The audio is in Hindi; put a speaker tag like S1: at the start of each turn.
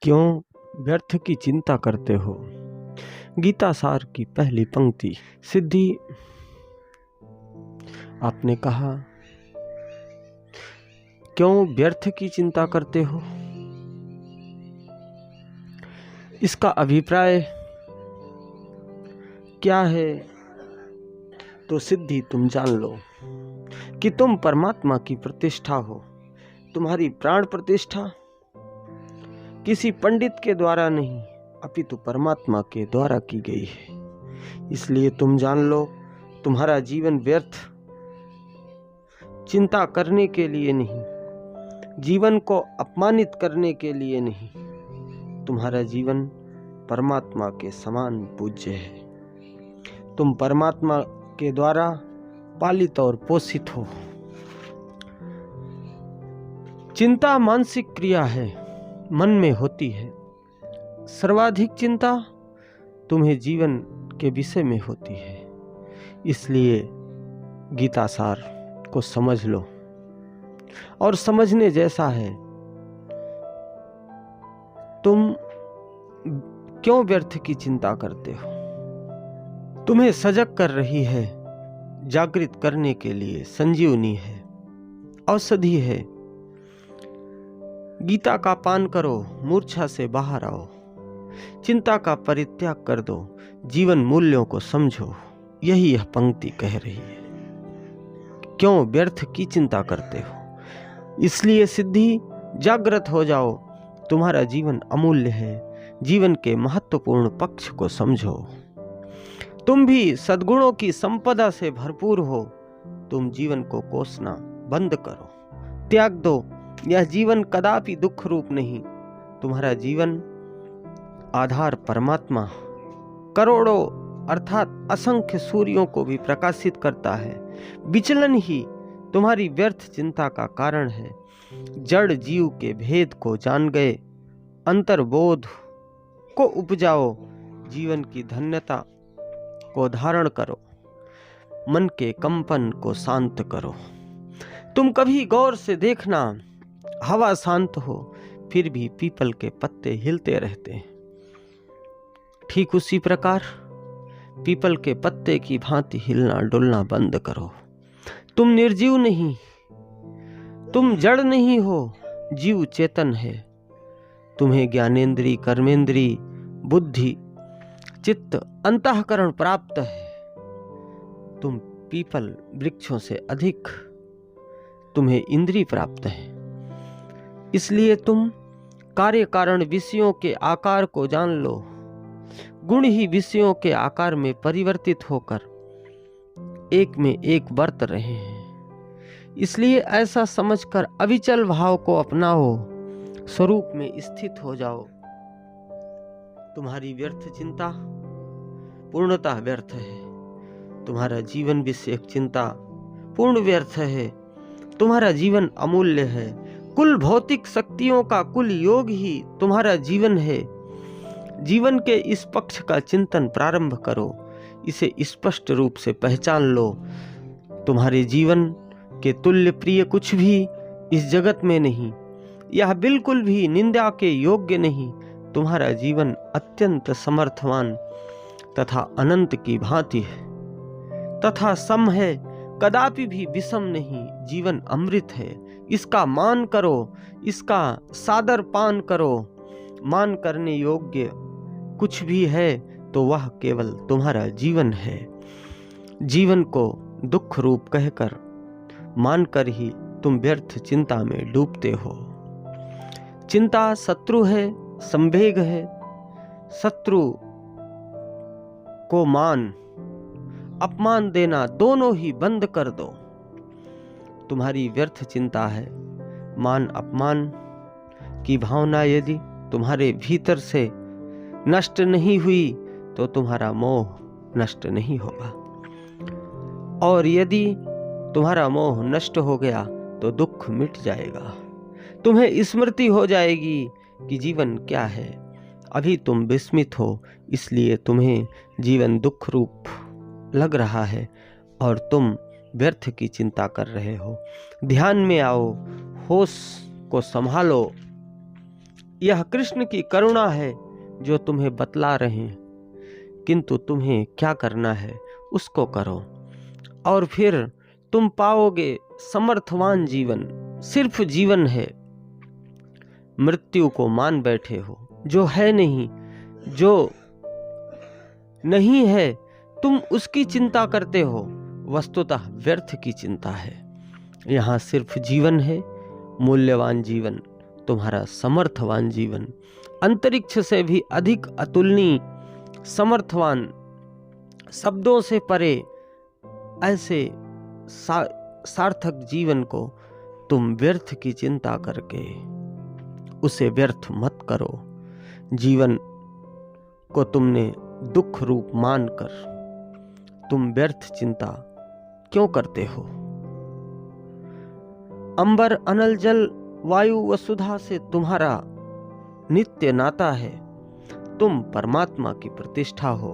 S1: क्यों व्यर्थ की चिंता करते हो। गीता सार की पहली पंक्ति। सिद्धि, आपने कहा क्यों व्यर्थ की चिंता करते हो। इसका अभिप्राय क्या है तो सिद्धि, तुम जान लो कि तुम परमात्मा की प्रतिष्ठा हो। तुम्हारी प्राण प्रतिष्ठा किसी पंडित के द्वारा नहीं अपितु परमात्मा के द्वारा की गई है। इसलिए तुम जान लो, तुम्हारा जीवन व्यर्थ चिंता करने के लिए नहीं, जीवन को अपमानित करने के लिए नहीं, तुम्हारा जीवन परमात्मा के समान पूज्य है। तुम परमात्मा के द्वारा पालित और पोषित हो। चिंता मानसिक क्रिया है, मन में होती है। सर्वाधिक चिंता तुम्हें जीवन के विषय में होती है। इसलिए गीता सार को समझ लो, और समझने जैसा है। तुम क्यों व्यर्थ की चिंता करते हो। तुम्हें सजग कर रही है, जागृत करने के लिए संजीवनी है, औषधि है। गीता का पान करो, मूर्छा से बाहर आओ, चिंता का परित्याग कर दो, जीवन मूल्यों को समझो। यही यह पंक्ति कह रही है। क्यों व्यर्थ की चिंता करते हो। इसलिए सिद्धि, जागृत हो जाओ। तुम्हारा जीवन अमूल्य है। जीवन के महत्वपूर्ण पक्ष को समझो। तुम भी सद्गुणों की संपदा से भरपूर हो। तुम जीवन को कोसना बंद करो, त्याग दो। यह जीवन कदापि दुख रूप नहीं। तुम्हारा जीवन आधार परमात्मा करोड़ों अर्थात असंख्य सूर्यों को भी प्रकाशित करता है। विचलन ही तुम्हारी व्यर्थ चिंता का कारण है। जड़ जीव के भेद को जान गए, अंतर्बोध को उपजाओ, जीवन की धन्यता को धारण करो, मन के कंपन को शांत करो। तुम कभी गौर से देखना, हवा शांत हो फिर भी पीपल के पत्ते हिलते रहते हैं। ठीक उसी प्रकार पीपल के पत्ते की भांति हिलना डुलना बंद करो। तुम निर्जीव नहीं, तुम जड़ नहीं हो, जीव चेतन है। तुम्हें ज्ञानेंद्री, कर्मेंद्री, बुद्धि, चित्त, अंतःकरण प्राप्त है। तुम पीपल वृक्षों से अधिक तुम्हें इंद्रिय प्राप्त है। इसलिए तुम कार्य कारण विषयों के आकार को जान लो। गुण ही विषयों के आकार में परिवर्तित होकर एक में एक बरत रहे हैं। इसलिए ऐसा समझकर अविचल भाव को अपनाओ, स्वरूप में स्थित हो जाओ। तुम्हारी व्यर्थ चिंता पूर्णतः व्यर्थ है। तुम्हारा जीवन विषयक चिंता पूर्ण व्यर्थ है। तुम्हारा जीवन अमूल्य है। कुल भौतिक शक्तियों का कुल योग ही तुम्हारा जीवन है। जीवन के इस पक्ष का चिंतन प्रारंभ करो। इसे स्पष्ट रूप से पहचान लो। तुम्हारे जीवन के तुल्य प्रिय कुछ भी इस जगत में नहीं। यह बिल्कुल भी निंदा के योग्य नहीं। तुम्हारा जीवन अत्यंत समर्थवान तथा अनंत की भांति है, तथा सम है, कदापि भी विषम नहीं। जीवन अमृत है। इसका मान करो, इसका सादर पान करो। मान करने योग्य कुछ भी है तो वह केवल तुम्हारा जीवन है। जीवन को दुख रूप कहकर मानकर ही तुम व्यर्थ चिंता में डूबते हो। चिंता शत्रु है, संवेग है। शत्रु को मान अपमान देना दोनों ही बंद कर दो। तुम्हारी व्यर्थ चिंता है। मान अपमान की भावना यदि तुम्हारे भीतर से नष्ट नहीं हुई तो तुम्हारा मोह नष्ट नहीं होगा, और यदि तुम्हारा मोह नष्ट हो गया तो दुख मिट जाएगा। तुम्हें स्मृति हो जाएगी कि जीवन क्या है। अभी तुम विस्मित हो, इसलिए तुम्हें जीवन दुख रूप लग रहा है और तुम व्यर्थ की चिंता कर रहे हो। ध्यान में आओ, होश को संभालो। यह कृष्ण की करुणा है जो तुम्हें बतला रहे हैं, किंतु तुम्हें क्या करना है उसको करो और फिर तुम पाओगे समर्थवान जीवन। सिर्फ जीवन है, मृत्यु को मान बैठे हो, जो है नहीं, जो नहीं है तुम उसकी चिंता करते हो, वस्तुतः व्यर्थ की चिंता है। यहाँ सिर्फ जीवन है, मूल्यवान जीवन, तुम्हारा समर्थवान जीवन, अंतरिक्ष से भी अधिक अतुलनीय, समर्थवान, शब्दों से परे ऐसे सार्थक जीवन को तुम व्यर्थ की चिंता करके उसे व्यर्थ मत करो। जीवन को तुमने दुख रूप मानकर तुम व्यर्थ चिंता क्यों करते हो? अंबर अनल जल वायु वसुधा से तुम्हारा नित्य नाता है, तुम परमात्मा की प्रतिष्ठा हो।